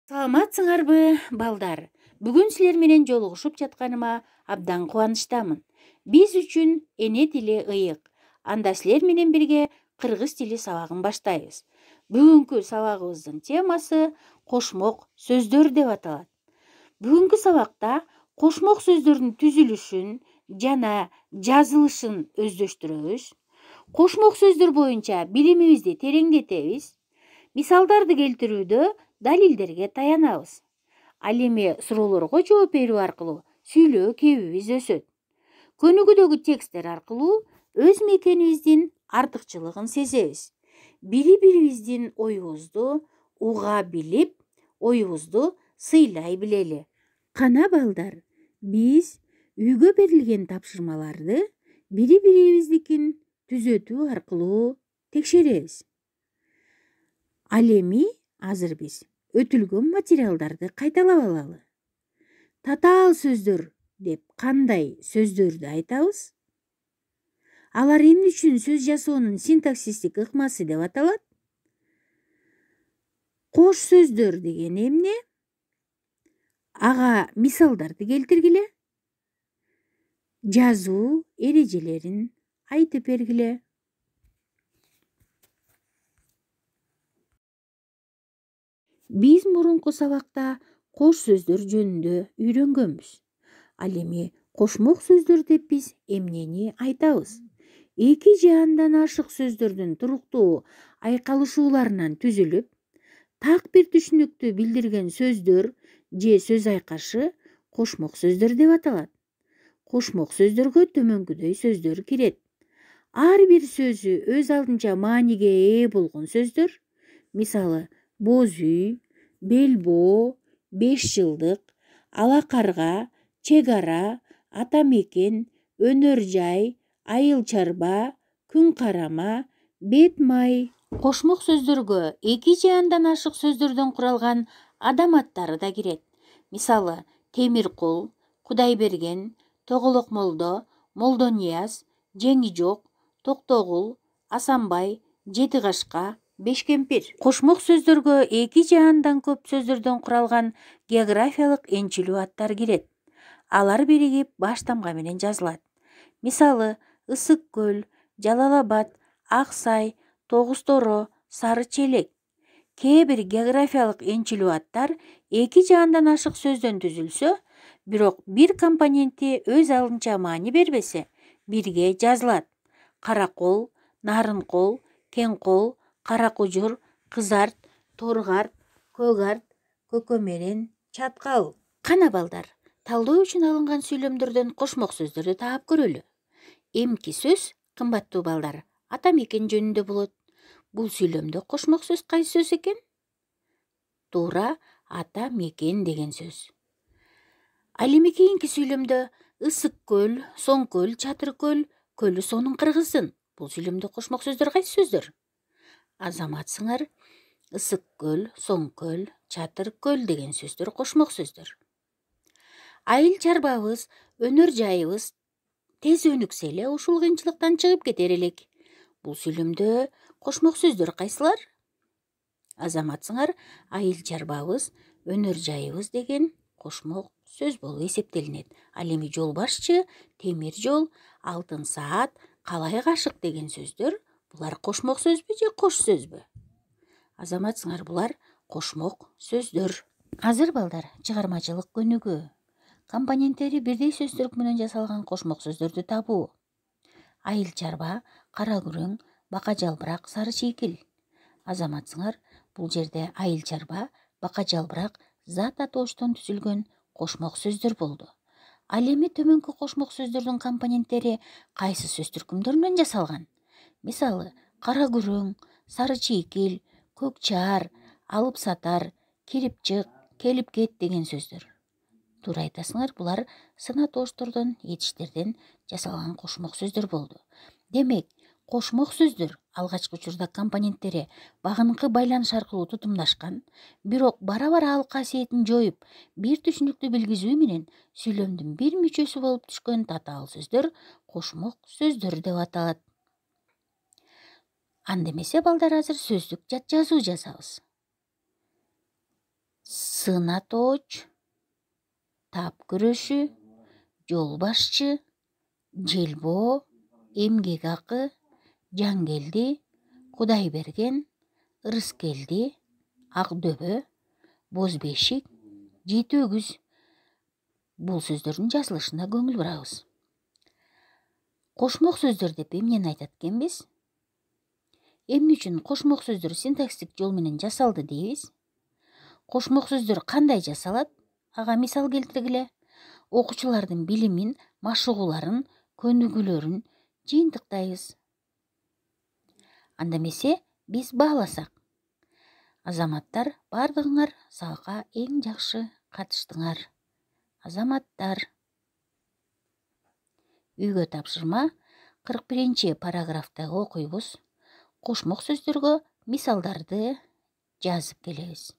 Саламатсыңарбы, балдар? Бүгүн силер менен жолугушуп жатканыма абдан кубанычтамын. Биз үчүн эне тили ыйык. Анда силер менен бирге кыргыз тили сабагын баштайбыз. Бүгүнкү сабагыбыздын темасы кошмок сөздөр деп аталат. Бүгүнкү сабакта кошмок сөздөрдүн түзүлүшүн жана жазылышын өздөштүрөбүз. Кошмок сөздөр боюнча билимибизди тереңдетебиз. Мисалдарды келтирүүдө далилдерге таянабыз. Ал эми суроолорго жооп берүү аркылуу сүйлөө кебибиз өсөт. Көнүгүүдөгү тексттер аркылуу өз мекенибиздин артыкчылыгын сезебиз. Бири-бирибиздин оюбузду уга билип, оюбузду сыйлай билели. Кана балдар, биз үйгө берилген тапшырмаларды бири-бирибиздикин түзөтүү аркылуу текшеребиз. Ал эми азыр биз өтүлгөн материалдарды кайталап алалы. Татаал сөздөр деп кандай сөздөрдү айтабыз? Алар эмне үчүн сөз жасоонун синтаксистик ыкмасы деп аталат? Кош сөздөр деген эмне? Ага мисалдарды келтиргиле. Жазуу эрежелерин айтып бергиле. Биз мурунку сабакта кош сөздөр жөнүндө үйрөнгөнбүз. Ал эми кошмок сөздөр деп биз эмнени айтабыз? Эки же андан ашык сөздөрдүн туруктуу айкалышууларынан түзүлүп, так бир түшүнүктү билдирген сөздөр же сөз айкашы кошмок сөздөр деп аталат. Кошмок сөздөргө төмөнкүдөй сөздөр кирет. Ар бир сөзү өз алдынча мааниге ээ болгон сөздөр, мисалы боз үй, белбоо, 5 жылдык, ала карга, чек ара, ата мекен, өнөр жай, айыл чарба, күн карама, бет май. Кошмок сөздөргө эки же андан ашык сөздөрдөн куралган адам аттары да кирет. Мисалы Темиркул, Кудайберген, Тоголок молдо, Молдонияз, Жеңи жок, Токтогул, Асанбай, Жети кашка, Бешкемпир. Кошмок сөздөргө эки же андан көп сөздөрдөн куралган географиялык энчилүү аттар кирет. Алар биригип баш тамга менен жазылат. Мисалы Ысык көл, Жалал Абад, Ак сай, Тогуз торо, Сары челек. Кээ бир географиялык энчилүү аттар эки же андан ашык сөздөн түзүлсө, бирок бир компоненти өз алдынча маани бербесе, бирге жазылат. Каракол, Нарынкол, Кеңкол, Каракужур, Кызарт, Торгарт, Көгарт, Көкөмерен, Чаткал. Кана балдар, талдоо үчүн алынган сүйлөмдөрдөн кошмок сөздөрдү таап көрөлү. Эмки сөз, кымбаттуу балдар, ата мекен жөнүндө болот. Бул сүйлөмдө кошмок сөз кайсы сөз экен? Туура, ата мекен деген сөз. Ал эми кийинки сүйлөмдө Ысык көл, Соң көл, Чатыр көл, Көлү сонун кыргыздын. Бул сүйлөмдө кошмок сөздөр кайсы сөздөр? Азаматсыңар, Ысык көл, Соң көл, Чатыр көл деген сөздөр кошмок сөздөр. Айыл чарбабыз, өнөр жайыбыз тез өнүксө эле ушул кыйынчылыктан чыгып кетер элек. Бул сүйлөмдө кошмок сөздөр кайсылар? Азаматсыңар, айыл чарбабыз, өнөр жайыбыз деген кошмок сөз болуп эсептелинет. Ал эми жол башчы, темир жол, алтын саат, калай кашык деген сөздөр булар кошмок сөзбү же кош сөзбү? Азаматсыңар, булар кошмок сөздөр. Азыр балдар, чыгармачылык көнүгүү. Компоненттери бирдей сөз түрк менен жасалган кошмок сөздөрдү табуу. Айыл чарба, кара күрөң, бака жалбырак, сары чийкил. Азаматсыңар, бул жерде айыл чарба, бака жалбырак зат атооштон түзүлгөн кошмок сөздөр болду. Ал эми төмөнкү кошмок сөздөрдүн компоненттери кайсы сөз түркүмдөрүнөн жасалган? Мисалы кара күрөң, сары чийкил, көк чаар, алып сатар, кирип чык, келип кет деген сөздөр. Туура айтасыңар, булар сын атооштордон, этиштерден жасалган кошмок сөздөр болду. Демек, кошмок сөздөр алгачкы учурда компоненттери багынкы байланыш аркылуу тутумдашкан, бирок бара-бара ал касиетин жоюп, бир түшүнүктү билгизүү менен сүйлөмдүн бир мүчөсү болуп түшкөн татаал сөздөр кошмок сөздөр деп аталат. Анда эмесе балдар, азыр сөздүк жазуу жасабыз. сыынатооч, тап күрөшү, жол башчы, желбоо, эмгек акы, жан келди, Кудай берген, ырыс келди, ак дөбө, боз бешик, жети өгүз. Бул сөздөрдүн жазылышына көңүл бурабыз. Кошмок сөздөр деп эмнени айтат экенбиз? Эмне үчүн кошмок сөздөр синтаксистик жол менен жасалды дейбиз? Кошмок сөздөр кандай жасалат? Ага мисал келтиргиле. Окуучулардын билимин, машыгууларын, көнүгүүлөрүн жыйынтыктайбыз. Анда эмесе биз бааласак. Азаматтар, бардыгыңар залга эң жакшы катыштыңар. Азаматтар. Үйгө тапшырма 41 параграфтагы окуйбуз. Кошмок сөздөргө мисалдарды жазып келебиз.